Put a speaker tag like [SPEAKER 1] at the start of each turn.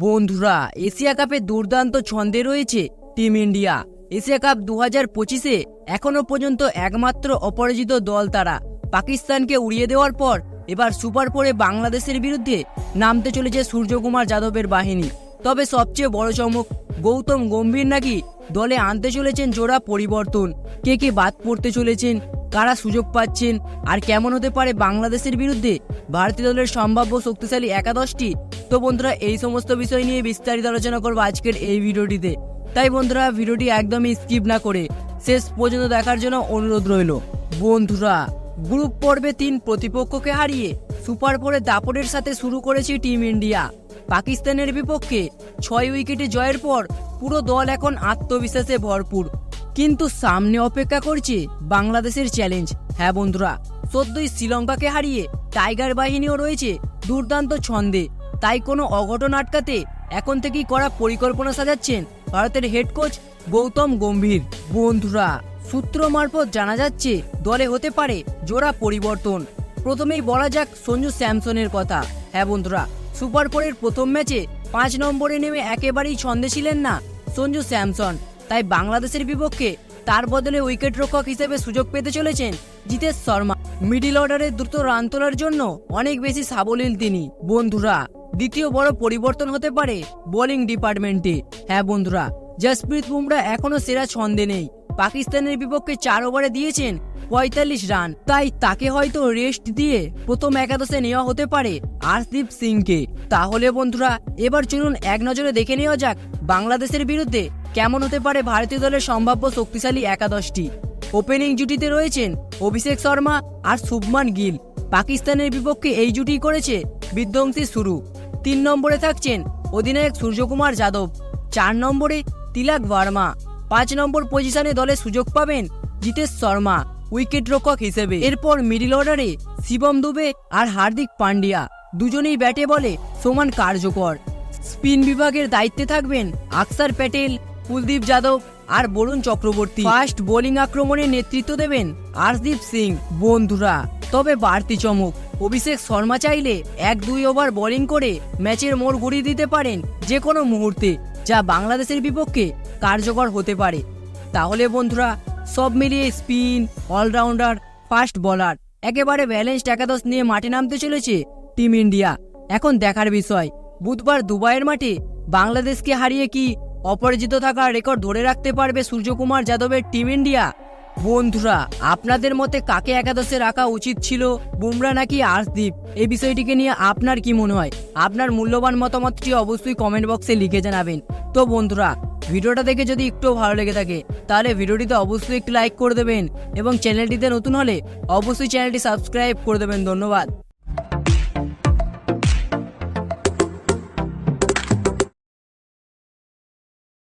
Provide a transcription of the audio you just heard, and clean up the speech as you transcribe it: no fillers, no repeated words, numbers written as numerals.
[SPEAKER 1] বন্ধুরা, এশিয়া কাপে দুর্দান্ত ছন্দে রয়েছে টিম ইন্ডিয়া। এশিয়া কাপ 2025-এ এখনো পর্যন্ত একমাত্র অপরাজিত দল তারা। পাকিস্তানকে উড়িয়ে দেওয়ার পর এবার সুপার 4-এ বাংলাদেশের বিরুদ্ধে নামতে চলেছে সূর্যকুমার যাদবের বাহিনী। তবে সবচেয়ে বড় চমক, গৌতম গম্ভীর নাকি দলে আনতে চলেছেন জোড়া পরিবর্তন। কে কে বাদ পড়তে চলেছেন, কারা সুযোগ পাচ্ছেন, আর কেমন হতে পারে বাংলাদেশের বিরুদ্ধে ভারতীয় দলের সম্ভাব্য শক্তিশালী একাদশটি। তো বন্ধুরা, এই সমস্ত বিষয় নিয়ে বিস্তারিত আলোচনা করবো আজকের এই ভিডিওটিতে। তাই বন্ধুরা, ভিডিওটি একদমই স্কিপ না করে শেষ পর্যন্ত দেখার জন্য অনুরোধ রইল। বন্ধুরা, গ্রুপ পর্বে 3 প্রতিপক্ষকে হারিয়ে সুপার 4-এ দাপটের সাথে শুরু করেছে টিম ইন্ডিয়া। পাকিস্তানের বিপক্ষে 6 উইকেটে জয়ের পর পুরো দল এখন আত্মবিশ্বাসে ভরপুর। কিন্তু সামনে অপেক্ষা করছে বাংলাদেশের চ্যালেঞ্জ। হ্যাঁ বন্ধুরা, সদ্যই শ্রীলঙ্কাকে হারিয়ে টাইগার বাহিনীও রয়েছে দুর্দান্ত ছন্দে। তাই কোনো অঘটন আটকাতে এখন থেকেই করা পরিকল্পনা সাজাচ্ছেন ভারতের হেড কোচ গৌতম গম্ভীর। বন্ধুরা, সূত্র মারফত জানা যাচ্ছে দলে হতে পারে জোড়া পরিবর্তন। প্রথমেই বলা যাক সঞ্জু স্যামসনের কথা। হ্যাঁ বন্ধুরা, সুপার 4-এর প্রথম ম্যাচে 5 নম্বরে নেমে একেবারেই ছন্দে ছিলেন না সঞ্জু স্যামসন। তাই বাংলাদেশের বিপক্ষে তার বদলে উইকেট রক্ষক হিসেবে সুযোগ পেতে চলেছেন জিতেশ শর্মা। মিডিল অর্ডারে দ্রুত রান তোলার জন্য অনেক বেশি সাবলীল তিনি। বন্ধুরা, দ্বিতীয় বড় পরিবর্তন হতে পারে বোলিং ডিপার্টমেন্টে। হ্যাঁ বন্ধুরা, জসপ্রীত বুমরা এখনো সেরা ছন্দে নেই। পাকিস্তানের বিপক্ষে 4 ওভারে দিয়েছেন 45 রান। তাই তাকে হয়তো রেস্ট দিয়ে প্রথম একাদশে নেওয়া হতে পারে আর্শদীপ সিংকে। তাহলে বন্ধুরা, এবার চলুন এক নজরে দেখে নেওয়া যাক বাংলাদেশের বিরুদ্ধে কেমন হতে পারে ভারতীয় দলের সম্ভাব্য শক্তিশালী একাদশটি। ওপেনিং জুটিতে রয়েছেন অভিষেক শর্মা আর শুভমান গিল। পাকিস্তানের বিপক্ষে এই জুটি করেছে বিধ্বংসী শুরু। 3 নম্বরে থাকছেন অধিনায়ক সূর্যকুমার যাদব, 4 নম্বরে তিলক ভার্মা, 5 নম্বর পজিশনে দলে সুযোগ পাবেন জিতেশ শর্মা উইকেট রক্ষক হিসেবে। এরপর মিডিল অর্ডারে শিবম দুবে আর হার্দিক পান্ডিয়া, দুজনেই ব্যাটে বলে সমান কার্যকর। স্পিন বিভাগের দায়িত্বে থাকবেন আকসার প্যাটেল, কুলদীপ যাদব আর বরুণ চক্রবর্তী। ফাস্ট বোলিং আক্রমণে নেতৃত্ব দেবেন আর্শদীপ সিং। বন্ধুরা, তবে বাড়তি চমক, অভিষেক শর্মা চাইলে 1-2 ওভার বোলিং করে ম্যাচের মোড় ঘুরিয়ে দিতে পারেন যে কোনো মুহূর্তে, যা বাংলাদেশের বিপক্ষে কার্যকর হতে পারে। তাহলে বন্ধুরা, সব মিলিয়ে স্পিন, অলরাউন্ডার, ফাস্ট বোলার, একেবারে ব্যালেন্সড একাদশ নিয়ে মাঠে নামতে চলেছে টিম ইন্ডিয়া। এখন দেখার বিষয়, বুধবার দুবাইয়ের মাঠে বাংলাদেশকে হারিয়ে কি অপরাজিত থাকার রেকর্ড ধরে রাখতে পারবে সূর্যকুমার যাদবের টিম ইন্ডিয়া? বন্ধুরা, আপনাদের মতে কাকে একাদশে রাখা উচিত ছিল, বুমরা নাকি আর্শদীপ? এই বিষয়টিকে নিয়ে আপনার কি মনে হয়? আপনার মূল্যবান মতামতটি অবশ্যই কমেন্ট বক্সে লিখে জানাবেন। তো বন্ধুরা, ভিডিওটা দেখে যদি একটু ভালো লেগে থাকে তাহলে ভিডিওটিতে অবশ্যই একটু লাইক করে দেবেন এবং চ্যানেলটিতে নতুন হলে অবশ্যই চ্যানেলটি সাবস্ক্রাইব করে দেবেন। ধন্যবাদ।